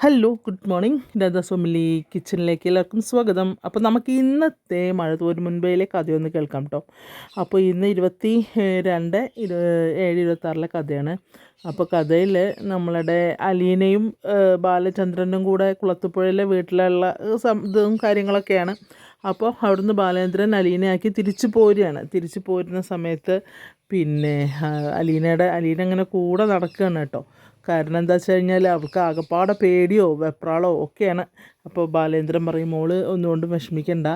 Hello good morning Latha സോമിലി കിച്ചണിലേക്ക് എല്ലാവർക്കും സ്വാഗതം. അപ്പോൾ നമുക്ക് ഇന്നത്തെ മഴ തോരും മുൻപേലെ കഥയൊന്ന് കേൾക്കാം കേട്ടോ. അപ്പോൾ ഇന്ന് 7/26 കഥയാണ്. അപ്പോൾ കഥയിൽ നമ്മളുടെ അലീനയും ബാലചന്ദ്രനും കൂടെ കുളത്തുപുഴയിലെ വീട്ടിലുള്ള ഇതും കാര്യങ്ങളൊക്കെയാണ്. അപ്പോൾ അവിടുന്ന് ബാലേന്ദ്രൻ അലീനയാക്കി തിരിച്ചു പോരുകയാണ്. തിരിച്ചു പോരുന്ന സമയത്ത് പിന്നെ അലീന ഇങ്ങനെ കൂടെ നടക്കുകയാണ് കേട്ടോ. കാരണം എന്താ വെച്ച് കഴിഞ്ഞാൽ അവർക്ക് ആകപ്പാടെ പേടിയോ വെപ്രാളോ ഒക്കെയാണ്. അപ്പോൾ ബാലേന്ദ്രൻ പറയും, മോള് ഒന്നുകൊണ്ടും വിഷമിക്കണ്ട,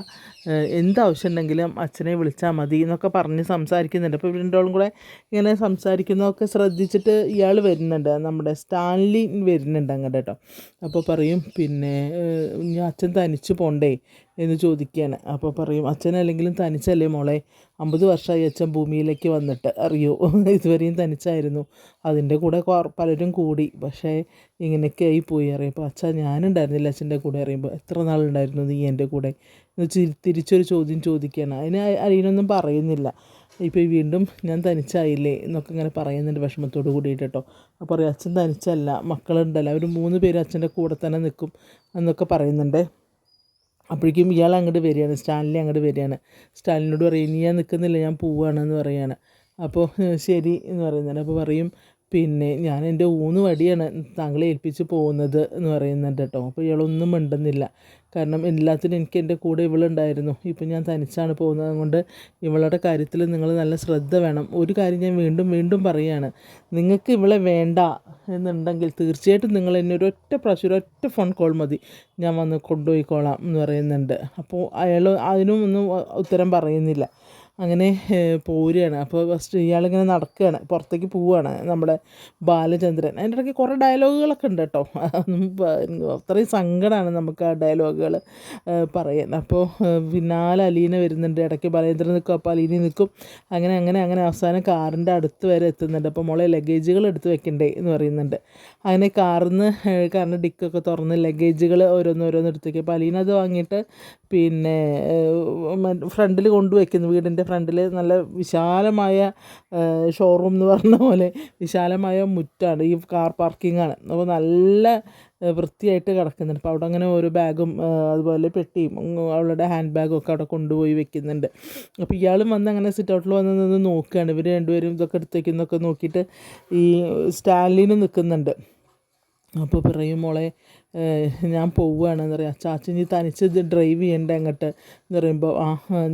എന്താവശ്യം ഉണ്ടെങ്കിലും അച്ഛനെ വിളിച്ചാൽ മതി എന്നൊക്കെ പറഞ്ഞ് സംസാരിക്കുന്നുണ്ട്. അപ്പോൾ രണ്ടോളും കൂടെ ഇങ്ങനെ സംസാരിക്കുന്നതൊക്കെ ശ്രദ്ധിച്ചിട്ട് ഇയാൾ വരുന്നുണ്ട്, നമ്മുടെ സ്റ്റാൻലി വരുന്നുണ്ട് അങ്ങോട്ട് കേട്ടോ. അപ്പോൾ പറയും, പിന്നെ ഞാൻ അച്ഛൻ തനിച്ച് പോണ്ടേ എന്ന് ചോദിക്കുകയാണ്. അപ്പോൾ പറയും, അച്ഛനല്ലെങ്കിലും തനിച്ചല്ലേ മോളെ, 50 വർഷമായി അച്ഛൻ ഭൂമിയിലേക്ക് വന്നിട്ട്, അറിയോ, ഇതുവരെയും തനിച്ചായിരുന്നു, അതിൻ്റെ കൂടെ പലരും കൂടി, പക്ഷേ ഇങ്ങനെയൊക്കെ ആയി പോയി അറിയാം. അപ്പോൾ അച്ഛാ ഞാനുണ്ടായിരുന്നില്ല അച്ഛൻ്റെ കൂടെ അറിയുമ്പോൾ, എത്ര നാളുണ്ടായിരുന്നു നീ എൻ്റെ കൂടെ എന്ന് തിരിച്ചൊരു ചോദ്യം ചോദിക്കുകയാണ്. അതിന് അലീനൊന്നും പറയുന്നില്ല. ഇപ്പോൾ വീണ്ടും ഞാൻ തനിച്ചായില്ലേ എന്നൊക്കെ ഇങ്ങനെ പറയുന്നുണ്ട് വിഷമത്തോട് കൂടിയിട്ട് കേട്ടോ. അപ്പോൾ പറയും, അച്ഛൻ തനിച്ചല്ല, മക്കളുണ്ടല്ലോ, അവർ 3 പേര് അച്ഛൻ്റെ കൂടെ തന്നെ നിൽക്കും എന്നൊക്കെ പറയുന്നുണ്ട്. അപ്പോഴേക്കും ഇയാൾ അങ്ങോട്ട് വരികയാണ്, സ്റ്റാൻലി അങ്ങോട്ട് വരികയാണ്. സ്റ്റാലിനോട് പറയും, നീ ഞാൻ നിൽക്കുന്നില്ല, ഞാൻ പോവുകയാണെന്ന് പറയുകയാണ്. അപ്പോൾ ശരി എന്ന് പറയുന്നുണ്ട്. അപ്പോൾ പറയും, പിന്നെ ഞാൻ എൻ്റെ 3 വടിയാണ് താങ്കളെ ഏൽപ്പിച്ച് പോകുന്നത് എന്ന് പറയുന്നുണ്ട് കേട്ടോ. അപ്പോൾ ഇയാളൊന്നും മിണ്ടുന്നില്ല. കാരണം എല്ലാത്തിനും എനിക്ക് എൻ്റെ കൂടെ ഇവളുണ്ടായിരുന്നു, ഇപ്പം ഞാൻ തനിച്ചാണ് പോകുന്നത്, അതുകൊണ്ട് ഇവളുടെ കാര്യത്തിൽ നിങ്ങൾ നല്ല ശ്രദ്ധ വേണം. ഒരു കാര്യം ഞാൻ വീണ്ടും വീണ്ടും പറയുകയാണ്, നിങ്ങൾക്ക് ഇവളെ വേണ്ട എന്നുണ്ടെങ്കിൽ തീർച്ചയായിട്ടും നിങ്ങൾ എന്നെ ഒരൊറ്റ ഫോൺ കോൾ മതി, ഞാൻ വന്ന് കൊണ്ടുപോയിക്കോളാം എന്ന് പറയുന്നുണ്ട്. അപ്പോൾ അയാൾ അതിനും ഒന്നും ഉത്തരം പറയുന്നില്ല. അങ്ങനെ പോരുകയാണ്. അപ്പോൾ ഫസ്റ്റ് ഇയാളിങ്ങനെ നടക്കുകയാണ്, പുറത്തേക്ക് പോവുകയാണ് നമ്മുടെ ബാലചന്ദ്രൻ. അതിൻ്റെ ഇടയ്ക്ക് കുറേ ഡയലോഗുകളൊക്കെ ഉണ്ട് കേട്ടോ. അത്രയും സങ്കടമാണ് നമുക്ക് ആ ഡയലോഗുകൾ പറയാൻ. അപ്പോൾ പിന്നാലെ അലീന വരുന്നുണ്ട്, ഇടയ്ക്ക് ബാലേന്ദ്രൻ നിൽക്കും, അപ്പോൾ അലീന നിൽക്കും. അങ്ങനെ അവസാനം കാറിൻ്റെ അടുത്ത് വരെ എത്തുന്നുണ്ട്. അപ്പോൾ മോളെ ലഗേജുകൾ എടുത്ത് വെക്കണ്ടേ എന്ന് പറയുന്നുണ്ട്. അങ്ങനെ കാറിൻ്റെ ഡിക്കൊക്കെ തുറന്ന് ലഗേജുകൾ ഓരോന്നോരോന്ന് എടുത്ത് വയ്ക്കും. അപ്പോൾ അലീന അത് വാങ്ങിയിട്ട് പിന്നെ ഫ്രണ്ടിൽ കൊണ്ടുവയ്ക്കുന്നു. വീടിൻ്റെ ഫ്രണ്ടിൽ നല്ല വിശാലമായ ഷോറൂം എന്ന് പറഞ്ഞ പോലെ വിശാലമായ മുറ്റാണ്, ഈ കാർ പാർക്കിങ്ങാണ്. അപ്പോൾ നല്ല വൃത്തിയായിട്ട് കിടക്കുന്നുണ്ട്. അപ്പോൾ അവിടെ അങ്ങനെ ഓരോ ബാഗും അതുപോലെ പെട്ടിയും അവളുടെ ഹാൻഡ് ബാഗും ഒക്കെ അവിടെ കൊണ്ടുപോയി വെക്കുന്നുണ്ട്. അപ്പോൾ ഇയാളും വന്ന് അങ്ങനെ സിറ്റ് ഔട്ടിൽ വന്ന് നിന്ന് നോക്കുകയാണ്. ഇവർ രണ്ടുപേരും ഇതൊക്കെ എടുത്ത് വയ്ക്കുന്നതൊക്കെ നോക്കിയിട്ട് ഈ സ്റ്റാൻലിന് നിൽക്കുന്നുണ്ട്. അപ്പോൾ പറയും, മോളെ ഞാൻ പോവുകയാണെന്ന് പറയാം. ചാച്ചൻ നീ തനിച്ച് ഇത് ഡ്രൈവ് ചെയ്യണ്ട അങ്ങോട്ട് എന്ന് പറയുമ്പോൾ,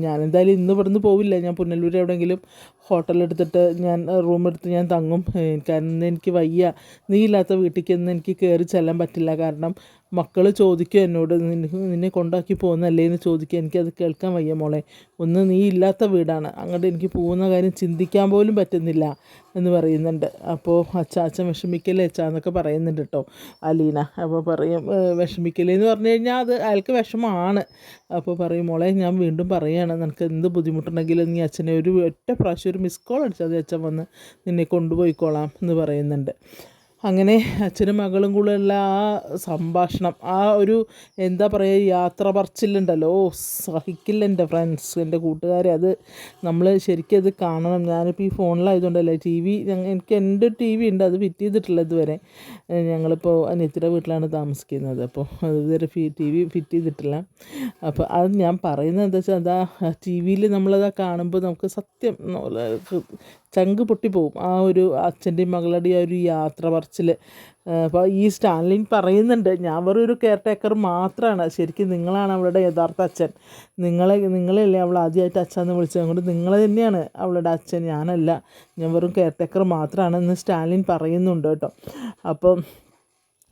ഞാനെന്തായാലും ഇന്ന് ഇവിടുന്ന് പോവില്ല, ഞാൻ പുനലൂർ എവിടെയെങ്കിലും ഹോട്ടലെടുത്തിട്ട് ഞാൻ റൂമെടുത്ത് ഞാൻ തങ്ങും, കാരണം എനിക്ക് വയ്യ, നീ ഇല്ലാത്ത വീട്ടിലേക്ക് ഇന്ന് എനിക്ക് കയറി ചെല്ലാൻ പറ്റില്ല. കാരണം മക്കൾ ചോദിക്കും എന്നോട്, നിന്നെ കൊണ്ടാക്കി പോകുന്നല്ലേ എന്ന് ചോദിക്കുക, എനിക്കത് കേൾക്കാൻ വയ്യ മോളെ, ഒന്ന് നീ ഇല്ലാത്ത വീടാണ്, അങ്ങോട്ട് എനിക്ക് പോകുന്ന കാര്യം ചിന്തിക്കാൻ പോലും പറ്റുന്നില്ല എന്ന് പറയുന്നുണ്ട്. അപ്പോൾ അച്ഛൻ വിഷമിക്കല്ലേ എന്നൊക്കെ പറയുന്നുണ്ട് കേട്ടോ അലീന. അപ്പോൾ പറയും, വിഷമിക്കലെന്ന് പറഞ്ഞു കഴിഞ്ഞാൽ അത് അയാൾക്ക് വിഷമമാണ്. അപ്പോൾ പറയും, മോളെ ഞാൻ വീണ്ടും പറയുകയാണ്, നിനക്ക് എന്ത് ബുദ്ധിമുട്ടുണ്ടെങ്കിലും നീ അച്ഛനെ ഒറ്റ പ്രാവശ്യം ഒരു മിസ് കോൾ അടിച്ചാൽ മതി, അച്ഛൻ വന്ന് നിന്നെ കൊണ്ടുപോയിക്കോളാം എന്ന് പറയുന്നുണ്ട്. അങ്ങനെ അച്ഛനും മകളും കൂടെയുള്ള ആ സംഭാഷണം, ആ ഒരു എന്താ പറയുക, യാത്ര പറച്ചിലുണ്ടല്ലോ, സഹിക്കില്ല എൻ്റെ ഫ്രണ്ട്സ്, എൻ്റെ കൂട്ടുകാരെ, അത് നമ്മൾ ശരിക്കും അത് കാണണം. ഞാനിപ്പോൾ ഈ ഫോണിലായതുകൊണ്ടല്ലേ, എനിക്ക് എൻ്റെ ഒരു TV ഉണ്ട്, അത് ഫിറ്റ് ചെയ്തിട്ടില്ല ഇതുവരെ. ഞങ്ങളിപ്പോൾ അനിയത്തിയുടെ വീട്ടിലാണ് താമസിക്കുന്നത്, അപ്പോൾ ഇതുവരെ TV ഫിറ്റ് ചെയ്തിട്ടില്ല. അപ്പോൾ അത് ഞാൻ പറയുന്നത് എന്താ വെച്ചാൽ, അതാ TV നമ്മളത് കാണുമ്പോൾ നമുക്ക് സത്യം ചങ്ക് പൊട്ടിപ്പോവും. ആ ഒരു അച്ഛൻ്റെയും മകളുടെയും ആ ഒരു യാത്ര പറച്ചിൽ. അപ്പോൾ ഈ സ്റ്റാൻലിൻ പറയുന്നുണ്ട്, ഞാൻ വെറൊരു കെയർ ടേക്കർ മാത്രമാണ്, ശരിക്കും നിങ്ങളാണ് അവളുടെ യഥാർത്ഥ അച്ഛൻ, നിങ്ങളല്ലേ അവൾ ആദ്യമായിട്ട് അച്ഛനെന്ന് വിളിച്ചത്, അതുകൊണ്ട് നിങ്ങൾ തന്നെയാണ് അവളുടെ അച്ഛൻ, ഞാനല്ല, ഞാൻ വെറും കെയർ ടേക്കർ മാത്രമാണെന്ന് സ്റ്റാൻലിൻ പറയുന്നുണ്ട് കേട്ടോ. അപ്പം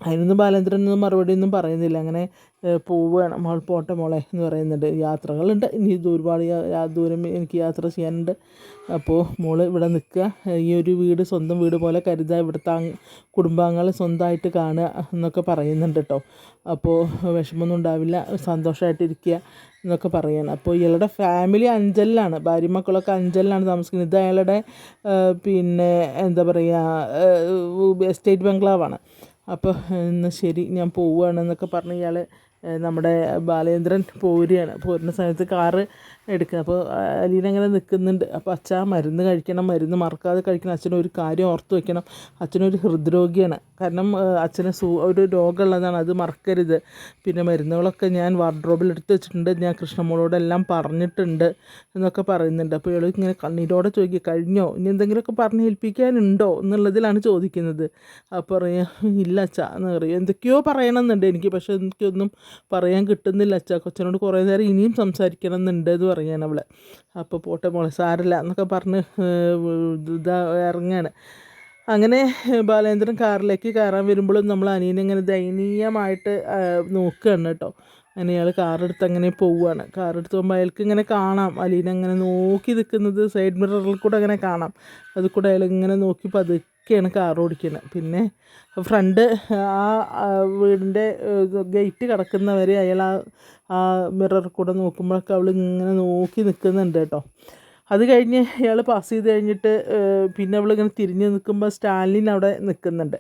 അതിനൊന്നും ബാലേന്ദ്രനൊന്നും മറുപടിയൊന്നും പറയുന്നില്ല. അങ്ങനെ പോവുകയാണ്. മോൾ പോട്ടെ മോളെ എന്ന് പറയുന്നുണ്ട്. യാത്രകളുണ്ട്, ഇനി ഒരുപാട് ദൂരം എനിക്ക് യാത്ര ചെയ്യാനുണ്ട്. അപ്പോൾ മോള് ഇവിടെ നിൽക്കുക, ഈ ഒരു വീട് സ്വന്തം വീട് പോലെ കരുതുക, ഇവിടുത്തെ കുടുംബാംഗങ്ങളെ സ്വന്തമായിട്ട് കാണുക എന്നൊക്കെ പറയുന്നുണ്ട് കേട്ടോ. അപ്പോൾ വിഷമമൊന്നും ഉണ്ടാവില്ല, സന്തോഷമായിട്ടിരിക്കുക എന്നൊക്കെ പറയണം. അപ്പോൾ ഇയാളുടെ ഫാമിലി അഞ്ചലിലാണ്, ഭാര്യ മക്കളൊക്കെ അഞ്ചലിലാണ് താമസിക്കുന്നത്. ഇത് അയാളുടെ പിന്നെ എന്താ പറയുക, എസ്റ്റേറ്റ് ബംഗ്ലാവാണ്. അപ്പോൾ എന്നാൽ ശരി ഞാൻ പോവുകയാണെന്നൊക്കെ പറഞ്ഞ് ഇയാൾ നമ്മുടെ ബാലേന്ദ്രൻ പോരുന്ന സമയത്ത് കാറ് എടുക്കുക. അപ്പോൾ അലീന അങ്ങനെ നിൽക്കുന്നുണ്ട്. അപ്പോൾ അച്ഛാ മരുന്ന് കഴിക്കണം, മരുന്ന് മറക്കാതെ കഴിക്കണം, അച്ഛനൊരു കാര്യം ഓർത്ത് വെക്കണം, അച്ഛനൊരു ഹൃദ്രോഗിയാണ്, കാരണം അച്ഛന് ഒരു രോഗമുള്ളതാണ്, അത് മറക്കരുത്. പിന്നെ മരുന്നുകളൊക്കെ ഞാൻ വാർഡ്രോബിൽ എടുത്ത് വെച്ചിട്ടുണ്ട്, ഞാൻ കൃഷ്ണമോളോടെല്ലാം പറഞ്ഞിട്ടുണ്ട് എന്നൊക്കെ പറയുന്നുണ്ട്. അപ്പോൾ ഇയാൾ ഇങ്ങനെ കണ്ണീരോടെ ചോദിക്കുക, കഴിഞ്ഞോ, ഇനി എന്തെങ്കിലുമൊക്കെ പറഞ്ഞ് ഏൽപ്പിക്കാനുണ്ടോ എന്നുള്ളതിലാണ് ചോദിക്കുന്നത്. അപ്പോൾ പറയാം ഇല്ല അച്ഛാ എന്ന് പറയും. എന്തൊക്കെയോ പറയണമെന്നുണ്ട് എനിക്ക്, പക്ഷേ എനിക്കൊന്നും പറയാൻ കിട്ടുന്നില്ല അച്ഛാ, കൊച്ചനോട് കുറേ നേരം ഇനിയും സംസാരിക്കണം എന്നുണ്ട് എന്ന് പറയാൻ അവൾ. അപ്പോൾ പോട്ടെ മോളെ സാരമില്ല എന്നൊക്കെ പറഞ്ഞ് ഇറങ്ങാണ്. അങ്ങനെ ബാലേന്ദ്രൻ കാറിലേക്ക് കയറാൻ വരുമ്പോഴും നമ്മൾ അനിയനെ ഇങ്ങനെ ദയനീയമായിട്ട് നോക്കുകയാണ് കേട്ടോ. അങ്ങനെ അയാൾ കാറെടുത്ത് അങ്ങനെ പോവുകയാണ്. കാറെടുത്ത് പോകുമ്പോൾ അയാൾക്ക് ഇങ്ങനെ കാണാം അലീന അങ്ങനെ നോക്കി നിൽക്കുന്നത്, സൈഡ് മിററിൽ കൂടെ അങ്ങനെ കാണാം. അത് കൂടെ അയാൾ ഇങ്ങനെ നോക്കി പതുക്കെയാണ് കാർ ഓടിക്കുന്നത്. പിന്നെ ഫ്രണ്ട് ആ വീടിൻ്റെ ഗേറ്റ് കിടക്കുന്നവരെ അയാൾ ആ മിററിൽ കൂടെ നോക്കുമ്പോഴൊക്കെ അവൾ ഇങ്ങനെ നോക്കി നിൽക്കുന്നുണ്ട് കേട്ടോ. അത് കഴിഞ്ഞ് ഇയാൾ പാസ് ചെയ്ത് കഴിഞ്ഞിട്ട് പിന്നെ അവളിങ്ങനെ തിരിഞ്ഞ് നിൽക്കുമ്പോൾ സ്റ്റാലിൻ അവിടെ നിൽക്കുന്നുണ്ട്.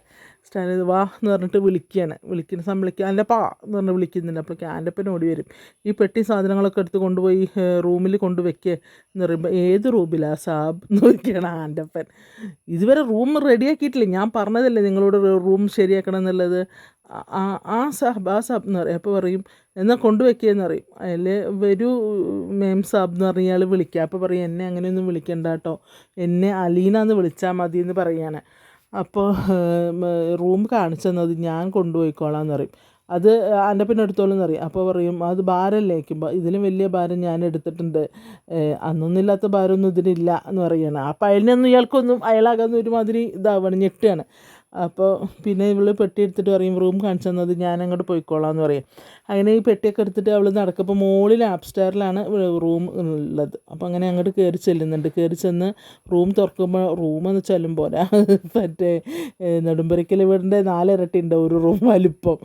സ്റ്റാലിൻ വാ എന്ന് പറഞ്ഞിട്ട് വിളിക്കുന്ന സമയം ആൻ്റപ്പാ എന്ന് പറഞ്ഞ് വിളിക്കുന്നുണ്ട്. അപ്പോൾ ആൻ്റപ്പൻ ഓടി വരും. ഈ പെട്ടി സാധനങ്ങളൊക്കെ എടുത്ത് കൊണ്ടുപോയി റൂമിൽ കൊണ്ട് വെക്കുക എന്ന് പറയുമ്പോൾ ഏത് റൂമിലാ സാബ് എന്ന് നോക്കിയാണ് ആൻ്റപ്പൻ. ഇതുവരെ റൂം റെഡിയാക്കിയിട്ടില്ല, ഞാൻ പറഞ്ഞതല്ലേ നിങ്ങളോട് റൂം ശരിയാക്കണം എന്നുള്ളത്. ആ സാബ് എന്ന് പറയും. അപ്പോൾ പറയും എന്നാൽ കൊണ്ടുവയ്ക്കുകയെന്ന് പറയും. അതിൽ വരൂ മേം സാബ് എന്ന് പറഞ്ഞ ഇയാൾ വിളിക്കുക. അപ്പോൾ പറയും എന്നെ അങ്ങനെയൊന്നും വിളിക്കണ്ട കേട്ടോ, എന്നെ അലീന എന്ന് വിളിച്ചാൽ മതി എന്ന് പറയുകയാണ്. അപ്പോൾ റൂം കാണിച്ചു തന്നത് ഞാൻ കൊണ്ടുപോയിക്കോളാം എന്ന് പറയും. അത് എൻ്റെ പിന്നെ എടുത്തോളം എന്നറിയാം. അപ്പോൾ പറയും അത് ഭാരമല്ലേ വയ്ക്കുമ്പോൾ, ഇതിലും വലിയ ഭാരം ഞാൻ എടുത്തിട്ടുണ്ട്, അന്നൊന്നുമില്ലാത്ത ഭാരമൊന്നും ഇതിനില്ല എന്ന് പറയുകയാണ്. അപ്പോൾ അതിനൊന്നും ഇയാൾക്കൊന്നും അയാളാകാന്ന് ഒരുമാതിരി ഇതാവുകയാണ്, ഞെട്ടുകയാണ്. അപ്പോൾ പിന്നെ ഇവൾ പെട്ടി എടുത്തിട്ട് പറയും റൂം കാണിച്ചു തന്നത് ഞാൻ അങ്ങോട്ട് പോയിക്കോളാം എന്ന് പറയും. അങ്ങനെ ഈ പെട്ടിയൊക്കെ എടുത്തിട്ട് അവൾ നടക്കുമ്പോൾ മുകളിൽ അപ്സ്റ്റെയറിലാണ് റൂം ഉള്ളത്. അപ്പോൾ അങ്ങനെ അങ്ങോട്ട് കയറി ചെല്ലുന്നുണ്ട്. കയറി ചെന്ന് റൂം തുറക്കുമ്പോൾ റൂമെന്ന് ചെല്ലുമ്പോൾ മറ്റേ നെടുമ്പരിക്കൽ വീടിൻ്റെ 4 ഇരട്ടി ഉണ്ട് ഒരു റൂം വലിപ്പം.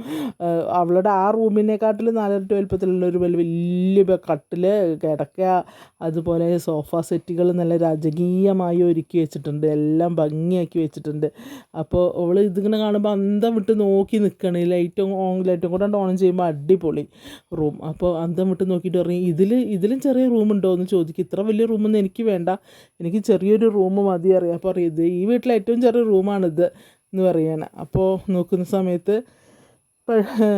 അവളുടെ ആ റൂമിനെക്കാട്ടിലും 4 ഇരട്ടി വലിപ്പത്തിലുള്ള ഒരു വലിയ കട്ടിൽ, കിടക്ക, അതുപോലെ സോഫ സെറ്റുകൾ നല്ല രാജകീയമായി ഒരുക്കി വെച്ചിട്ടുണ്ട്, എല്ലാം ഭംഗിയാക്കി വെച്ചിട്ടുണ്ട്. അപ്പോൾ അവൾ ഇതിങ്ങനെ കാണുമ്പോൾ അന്തം വിട്ട് നോക്കി നിൽക്കുകയാണ്. ലൈറ്റും കൂടെ ഓൺ ചെയ്യുമ്പോൾ അടിപൊളി റൂം. അപ്പോൾ അന്തം വിട്ട് നോക്കിയിട്ട് പറയും ഇതിലും ചെറിയ റൂമുണ്ടോ എന്ന് ചോദിക്കും. ഇത്ര വലിയ റൂമൊന്നും എനിക്ക് വേണ്ട, എനിക്ക് ചെറിയൊരു റൂം മതി അറിയാം. അപ്പോൾ അറിയാം ഇത് ഈ വീട്ടിലെ ഏറ്റവും ചെറിയ റൂമാണിത് എന്ന് പറയാണ്. അപ്പോൾ നോക്കുന്ന സമയത്ത്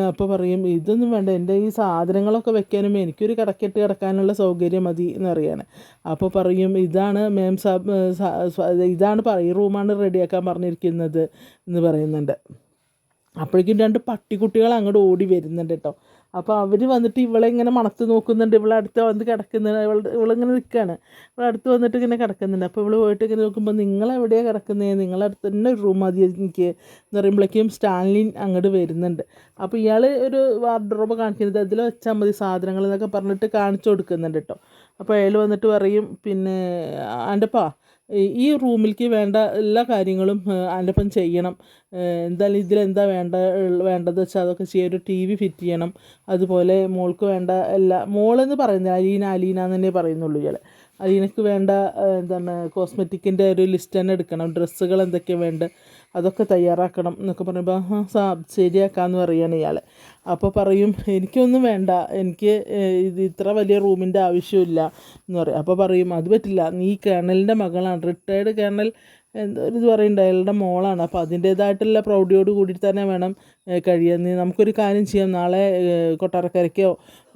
അപ്പോൾ പറയും ഇതൊന്നും വേണ്ട, എൻ്റെ ഈ സാധനങ്ങളൊക്കെ വെക്കാനും എനിക്കൊരു കിടക്കിട്ട് കിടക്കാനുള്ള സൗകര്യം മതി എന്ന് പറയാണ്. അപ്പോൾ പറയും ഇതാണ് മേം സാബ് ഇതാണ് ഈ റൂമാണ് റെഡിയാക്കാൻ പറഞ്ഞിരിക്കുന്നത് എന്ന് പറയുന്നുണ്ട്. അപ്പോഴേക്കും 2 പട്ടിക്കുട്ടികൾ അങ്ങോട്ട് ഓടി വരുന്നുണ്ട് കേട്ടോ. അപ്പോൾ അവർ വന്നിട്ട് ഇവളെ ഇങ്ങനെ മണത്ത് നോക്കുന്നുണ്ട്. ഇവളെ അടുത്ത് വന്ന് കിടക്കുന്നത്, ഇവളിങ്ങനെ നിൽക്കുകയാണ്. ഇവളടുത്ത് വന്നിട്ട് ഇങ്ങനെ കിടക്കുന്നുണ്ട്. അപ്പോൾ ഇവൾ പോയിട്ട് ഇങ്ങനെ നോക്കുമ്പോൾ നിങ്ങളെവിടെയാണ് കിടക്കുന്നത്, നിങ്ങളടുത്ത് തന്നെ ഒരു റൂം മതി എനിക്ക് എന്ന് പറയുമ്പോഴേക്കും സ്റ്റാൻലിൻ അങ്ങോട്ട് വരുന്നുണ്ട്. അപ്പോൾ ഇയാൾ ഒരു വാർഡ്രോബ് കാണിക്കുന്നത്, അതിൽ വെച്ചാൽ മതി സാധനങ്ങൾ എന്നൊക്കെ പറഞ്ഞിട്ട് കാണിച്ചു കൊടുക്കുന്നുണ്ട് കേട്ടോ. അപ്പോൾ അയാൾ വന്നിട്ട് പറയും പിന്നെ ആൻ്റപ്പാ ഈ റൂമിലേക്ക് വേണ്ട എല്ലാ കാര്യങ്ങളും ആൻ്റപ്പൻ ചെയ്യണം, എന്തായാലും ഇതിലെന്താ വേണ്ടത് വെച്ചാൽ അതൊക്കെ ചെയ്യുക. ഒരു TV ഫിറ്റ് ചെയ്യണം, അതുപോലെ മോൾക്ക് വേണ്ട മോളെന്ന് പറയുന്നത് അലീന എന്ന് തന്നെ പറയുന്നുള്ളൂ ഇയാൾ. അലീനക്ക് വേണ്ട എന്താണ് കോസ്മെറ്റിക്കിൻ്റെ ഒരു ലിസ്റ്റ് തന്നെ എടുക്കണം, ഡ്രസ്സുകൾ എന്തൊക്കെയാണ് വേണ്ടത് അതൊക്കെ തയ്യാറാക്കണം എന്നൊക്കെ പറയുമ്പോൾ ശരിയാക്കാമെന്ന് പറയുകയാണ് ഇയാൾ. അപ്പോൾ പറയും എനിക്കൊന്നും വേണ്ട, എനിക്ക് ഇത്ര വലിയ റൂമിൻ്റെ ആവശ്യമില്ല എന്ന് പറയും. അപ്പോൾ പറയും അത് പറ്റില്ല, നീ കേണലിൻ്റെ മകളാണ്, റിട്ടയേർഡ് കേണൽ ഇത് പറയുന്നുണ്ട്, അയാളുടെ മോളാണ്, അപ്പോൾ അതിൻ്റേതായിട്ടുള്ള പ്രൗഢിയോട് കൂടിയിട്ട് തന്നെ വേണം കഴിയാൻ. നമുക്കൊരു കാര്യം ചെയ്യാം, നാളെ കൊട്ടാരക്കരയ്ക്കോ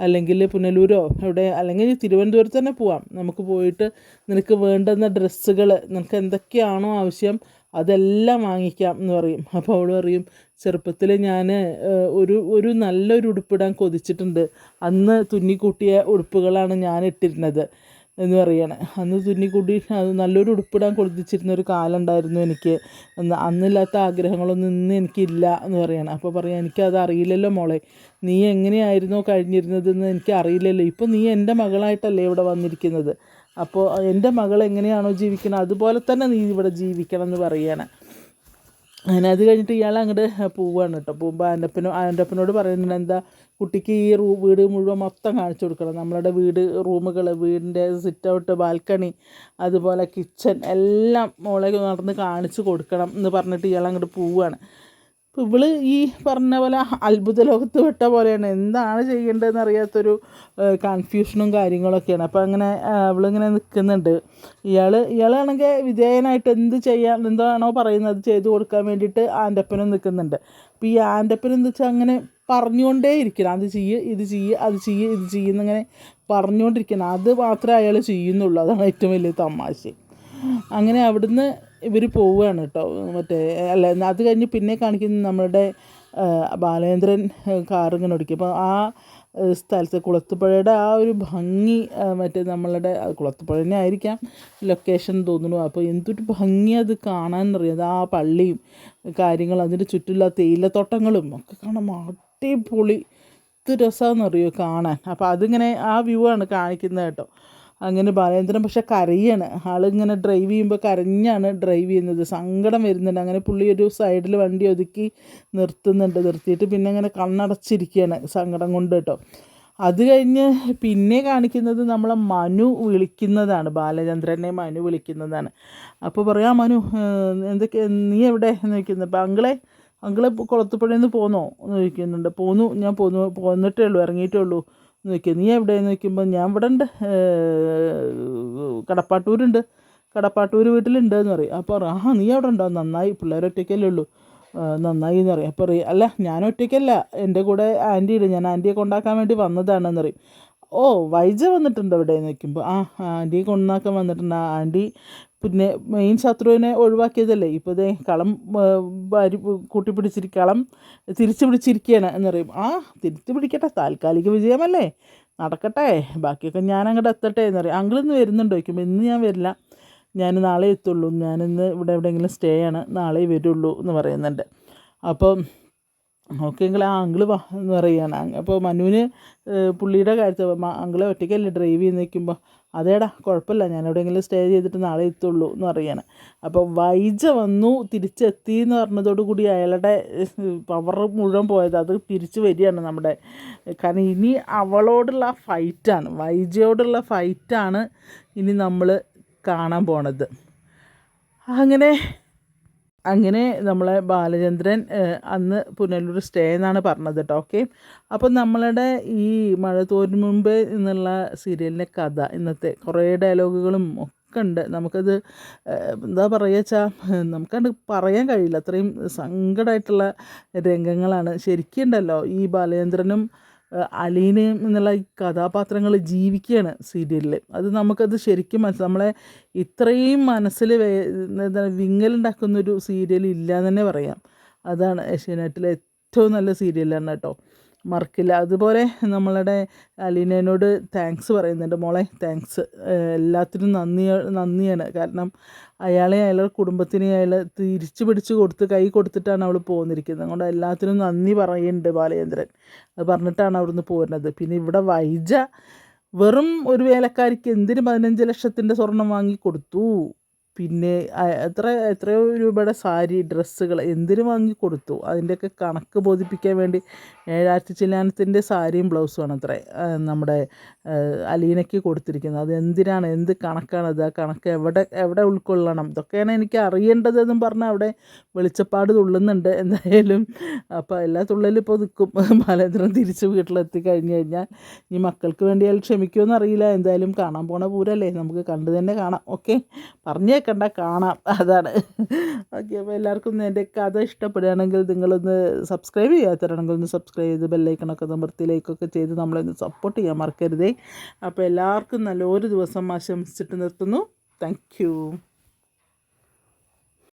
അല്ലെങ്കിൽ പുനലൂരോ എവിടെ അല്ലെങ്കിൽ തിരുവനന്തപുരത്ത് തന്നെ പോവാം, നമുക്ക് പോയിട്ട് നിനക്ക് വേണ്ടുന്ന ഡ്രസ്സുകൾ നിനക്ക് എന്തൊക്കെയാണോ ആവശ്യം അതെല്ലാം വാങ്ങിക്കാം എന്ന് പറയും. അപ്പോൾ അവൾ പറയും ചെറുപ്പത്തിൽ ഞാൻ ഒരു നല്ലൊരു ഉടുപ്പിടാൻ കൊതിച്ചിട്ടുണ്ട്, അന്ന് തുന്നിക്കൂട്ടിയ ഉടുപ്പുകളാണ് ഞാൻ ഇട്ടിരുന്നത് എന്ന് പറയുകയാണ്. അന്ന് തുന്നിക്കൂട്ടി നല്ലൊരു ഉടുപ്പിടാൻ കൊതിച്ചിരുന്ന ഒരു കാലം ഉണ്ടായിരുന്നു എനിക്ക്, അന്നില്ലാത്ത ആഗ്രഹങ്ങളൊന്നും ഇന്ന് എനിക്കില്ല എന്ന് പറയുകയാണ്. അപ്പോൾ പറയാം എനിക്കത് അറിയില്ലല്ലോ മോളെ, നീ എങ്ങനെയായിരുന്നോ കഴിഞ്ഞിരുന്നതെന്ന് എനിക്ക് അറിയില്ലല്ലോ, ഇപ്പോൾ നീ എൻ്റെ മകളായിട്ടല്ലേ ഇവിടെ വന്നിരിക്കുന്നത്, അപ്പോൾ എൻ്റെ മകൾ എങ്ങനെയാണോ ജീവിക്കുന്നത് അതുപോലെ തന്നെ നീ ഇവിടെ ജീവിക്കണം എന്ന് പറയുകയാണ്. അങ്ങനെ അത് കഴിഞ്ഞിട്ട് ഇയാൾ അങ്ങോട്ട് പോവുകയാണ് കേട്ടോ. പോകുമ്പോൾ ആൻ്റപ്പനോട് പറയുന്നുണ്ട് എന്താ കുട്ടിക്ക് ഈ വീട് മുഴുവൻ മൊത്തം കാണിച്ചു കൊടുക്കണം, നമ്മളുടെ റൂമുകൾ, വീടിൻ്റെ സിറ്റ് ഔട്ട്, ബാൽക്കണി, അതുപോലെ കിച്ചൺ എല്ലാം മോളെ നടന്ന് കാണിച്ചു കൊടുക്കണം എന്ന് പറഞ്ഞിട്ട് ഇയാൾ അങ്ങോട്ട് പോവുകയാണ്. അപ്പോൾ ഇവള് ഈ പറഞ്ഞ പോലെ അത്ഭുത ലോകത്ത് വിട്ട പോലെയാണ്, എന്താണ് ചെയ്യേണ്ടതെന്ന് അറിയാത്തൊരു കൺഫ്യൂഷനും കാര്യങ്ങളൊക്കെയാണ്. അപ്പോൾ അങ്ങനെ അവളിങ്ങനെ നിൽക്കുന്നുണ്ട്. ഇയാളാണെങ്കിൽ വിധേയനായിട്ട് എന്ത് ചെയ്യാൻ എന്താണോ പറയുന്നത് അത് ചെയ്തു കൊടുക്കാൻ വേണ്ടിയിട്ട് ആൻ്റപ്പനും നിൽക്കുന്നുണ്ട്. അപ്പോൾ ഈ ആൻ്റപ്പനും എന്താ വെച്ചാൽ അങ്ങനെ പറഞ്ഞുകൊണ്ടേ ഇരിക്കണം, അത് ചെയ്യ്, ഇത് ചെയ്യ്, അത് ചെയ്യ്, ഇത് ചെയ്യുന്നിങ്ങനെ പറഞ്ഞുകൊണ്ടിരിക്കണം. അത് മാത്രമേ അയാൾ ചെയ്യുന്നുള്ളൂ. അതാണ് ഏറ്റവും വലിയ തമാശ. അങ്ങനെ അവിടുന്ന് ഇവർ പോവുകയാണ് കേട്ടോ. മറ്റേ അല്ല, അത് കഴിഞ്ഞ് പിന്നെ കാണിക്കുന്നത് നമ്മളുടെ ബാലേന്ദ്രൻ കാറിങ്ങനെ ഓടിക്കും. അപ്പോൾ ആ സ്ഥലത്ത് കുളത്തുപുഴയുടെ ആ ഒരു ഭംഗി, മറ്റേ നമ്മളുടെ കുളത്തുപുഴ തന്നെ ആയിരിക്കാം ലൊക്കേഷൻ തോന്നുന്നു. അപ്പോൾ എന്തൊരു ഭംഗി അത് കാണാനറിയാം. ആ പള്ളിയും കാര്യങ്ങളും അതിൻ്റെ ചുറ്റുള്ള തേയിലത്തോട്ടങ്ങളും ഒക്കെ കാണാൻ അടിപൊളി, ഇത് രസമാണെന്നറിയോ കാണാൻ. അപ്പോൾ അതിങ്ങനെ ആ വ്യൂ ആണ് കാണിക്കുന്നത് കേട്ടോ. അങ്ങനെ ബാലേന്ദ്രൻ പക്ഷെ കരയാണ്. ആളിങ്ങനെ ഡ്രൈവ് ചെയ്യുമ്പോൾ കരഞ്ഞാണ് ഡ്രൈവ് ചെയ്യുന്നത്, സങ്കടം വരുന്നുണ്ട്. അങ്ങനെ പുള്ളി ഒരു സൈഡിൽ വണ്ടി ഒതുക്കി നിർത്തിയിട്ട് പിന്നെ അങ്ങനെ കണ്ണടച്ചിരിക്കുകയാണ് സങ്കടം കൊണ്ട് കേട്ടോ. അത് കഴിഞ്ഞ് പിന്നെ കാണിക്കുന്നത് നമ്മളെ മനു വിളിക്കുന്നതാണ്, ബാലചന്ദ്രനെ മനു വിളിക്കുന്നതാണ്. അപ്പോൾ പറയാം, മനു എന്തൊക്കെ നീ എവിടെ എന്ന് ചോദിക്കുന്നത്. അപ്പോൾ അങ്കിളെ കുളത്തുപുഴയിൽ നിന്ന് പോന്നോ എന്ന് ചോദിക്കുന്നുണ്ട്. ഞാൻ പോന്നിട്ടേ ഉള്ളൂ, ഇറങ്ങിയിട്ടേ ഉള്ളൂ എന്ന് ചോദിക്കുക. നീ എവിടെയെന്ന് ചോദിക്കുമ്പോൾ ഞാൻ ഇവിടെ ഉണ്ട്, കടപ്പാട്ടൂർ വീട്ടിലുണ്ട് എന്ന് പറയും. അപ്പോൾ നീ അവിടെ ഉണ്ടോ, നന്നായി, പിള്ളേരൊറ്റയ്ക്കല്ലേ ഉള്ളൂ, നന്നായി എന്ന് പറയും. അപ്പോൾ അല്ല, ഞാൻ ഒറ്റയ്ക്കല്ല, എൻ്റെ കൂടെ ആൻറ്റി ഉണ്ട്, ഞാൻ ആൻറ്റിയെ കൊണ്ടാക്കാൻ വേണ്ടി വന്നതാണെന്ന് പറയും. ഓ, വൈജ വന്നിട്ടുണ്ട് അവിടെ എന്ന് വയ്ക്കുമ്പോൾ ആൻറ്റിയെ കൊണ്ടാക്കാൻ വന്നിട്ടുണ്ട്. ആൻറ്റി പിന്നെ മെയിൻ ശത്രുവിനെ ഒഴിവാക്കിയതല്ലേ, ഇപ്പോൾ ഇതേ കളം കളം തിരിച്ചു പിടിച്ചിരിക്കുകയാണ് എന്ന് പറയും. തിരിച്ചു പിടിക്കട്ടെ, താൽക്കാലിക വിജയമല്ലേ, നടക്കട്ടെ, ബാക്കിയൊക്കെ ഞാൻ അങ്ങോട്ട് എത്തട്ടെ എന്ന് പറയും. അങ്കിളിന്ന് വരുന്നുണ്ടോ ചോദിക്കുമ്പോൾ ഇന്ന് ഞാൻ വരില്ല, ഞാൻ നാളെ എത്തുള്ളൂ, ഞാനിന്ന് ഇവിടെ എവിടെയെങ്കിലും സ്റ്റേ ആണ്, നാളെ വരുള്ളൂ എന്ന് പറയുന്നുണ്ട്. അപ്പം ഓക്കെ എങ്കിൽ അങ്കിള് വാ എന്ന് പറയുകയാണ്. അപ്പോൾ മനുവിന് പുള്ളിയുടെ കാര്യത്തിൽ അങ്കിളെ ഒറ്റയ്ക്കല്ലേ ഡ്രൈവ് ചെയ്ത് നിൽക്കുമ്പോൾ അതേടാ കുഴപ്പമില്ല, ഞാൻ എവിടെയെങ്കിലും സ്റ്റേ ചെയ്തിട്ട് നാളെ എത്തുള്ളൂ എന്ന് പറയുകയാണ്. അപ്പോൾ വൈജ വന്നു തിരിച്ചെത്തി എന്ന് പറഞ്ഞതോടുകൂടി അയാളുടെ പവർ മുഴുവൻ പോയത്, അത് തിരിച്ചു വരികയാണ് നമ്മുടെ. കാരണം ഇനി അവളോടുള്ള ഫൈറ്റാണ്, വൈജയോടുള്ള ഫൈറ്റാണ് ഇനി നമ്മൾ കാണാൻ പോണത്. അങ്ങനെ നമ്മളെ ബാലചന്ദ്രൻ അന്ന് പുനലൂർ സ്റ്റേ എന്നാണ് പറഞ്ഞത് കേട്ടോ. ഓക്കെ, അപ്പം നമ്മളുടെ ഈ മഴ തോരും മുമ്പേ എന്നുള്ള സീരിയലിൻ്റെ കഥ ഇന്നത്തെ കുറേ ഡയലോഗുകളും ഒക്കെ ഉണ്ട്. നമുക്കത് എന്താ പറയുക വെച്ചാൽ നമുക്കത് പറയാൻ കഴിയില്ല, അത്രയും സങ്കടമായിട്ടുള്ള രംഗങ്ങളാണ്. ശരിക്കും ഉണ്ടല്ലോ, ഈ ബാലചന്ദ്രനും അലീനയും എന്നുള്ള ഈ കഥാപാത്രങ്ങൾ ജീവിക്കുകയാണ് സീരിയലിൽ. അത് നമുക്കത് ശരിക്കും നമ്മളെ ഇത്രയും മനസ്സിൽ വിങ്ങലുണ്ടാക്കുന്നൊരു സീരിയൽ ഇല്ല എന്ന് തന്നെ പറയാം. അതാണ് ഏഷ്യാനെറ്റിലെ ഏറ്റവും നല്ല സീരിയലാണ് കേട്ടോ, മറക്കില്ല. അതുപോലെ നമ്മളുടെ അലീനയോട് താങ്ക്സ് പറയുന്നുണ്ട്, മോളെ താങ്ക്സ്, എല്ലാത്തിനും നന്ദിയാണ്. കാരണം അയാളുടെ കുടുംബത്തിനെ അയാൾ തിരിച്ചു പിടിച്ച് കൈ കൊടുത്തിട്ടാണ് അവൾ പോന്നിരിക്കുന്നത്. അതുകൊണ്ട് എല്ലാത്തിനും നന്ദി പറയുന്നുണ്ട് ബാലചന്ദ്രൻ. അത് പറഞ്ഞിട്ടാണ് അവിടുന്ന് പോരുന്നത്. പിന്നെ ഇവിടെ വൈജ വെറും ഒരു വേലക്കാരിക്ക് എന്തിന് 15 ലക്ഷത്തിൻ്റെ സ്വർണം വാങ്ങി കൊടുത്തു, പിന്നെ എത്രയോ രൂപയുടെ സാരി ഡ്രസ്സുകൾ എന്തിനു വാങ്ങി കൊടുത്തു, അതിൻ്റെയൊക്കെ കണക്ക് ബോധിപ്പിക്കാൻ വേണ്ടി 7,000 ചില്ലാനത്തിൻ്റെ സാരിയും ബ്ലൗസുമാണ് അത്ര നമ്മുടെ അലീനയ്ക്ക് കൊടുത്തിരിക്കുന്നത്. അത് എന്തിനാണ്, എന്ത് കണക്കാണത്, ആ കണക്ക് എവിടെ ഉൾക്കൊള്ളണം, ഇതൊക്കെയാണ് എനിക്ക് അറിയേണ്ടതെന്നും പറഞ്ഞാൽ അവിടെ വെളിച്ചപ്പാട് തുള്ളുന്നുണ്ട് എന്തായാലും. അപ്പോൾ എല്ലാ തുള്ളലും ഇപ്പോൾ നിൽക്കും. ബാലേന്ദ്രൻ തിരിച്ച് വീട്ടിലെത്തി കഴിഞ്ഞ് കഴിഞ്ഞാൽ ഈ മക്കൾക്ക് വേണ്ടി അയാൾ ക്ഷമിക്കുമെന്ന് അറിയില്ല. എന്തായാലും കാണാൻ പോണ പൂരല്ലേ, നമുക്ക് കണ്ടു തന്നെ കാണാം. ഓക്കെ, പറഞ്ഞേക്കണ്ട, കാണാം, അതാണ്. ഓക്കെ, അപ്പോൾ എല്ലാവർക്കും എൻ്റെ കഥ ഇഷ്ടപ്പെടുകയാണെങ്കിൽ നിങ്ങളൊന്ന് സബ്സ്ക്രൈബ് ചെയ്യാത്തവരാണെങ്കിൽ ഒന്ന് സബ്സ്ക്രൈബ് ചെയ്ത് ബെല്ലൈക്കണൊക്കെ അമർത്തി ലൈക്കൊക്കെ ചെയ്ത് നമ്മളൊന്ന് സപ്പോർട്ട് ചെയ്യാൻ മറക്കരുതേ. അപ്പോൾ എല്ലാവർക്കും നല്ലൊരു ദിവസം ആശംസിച്ചിട്ട് നിർത്തുന്നു. Thank you.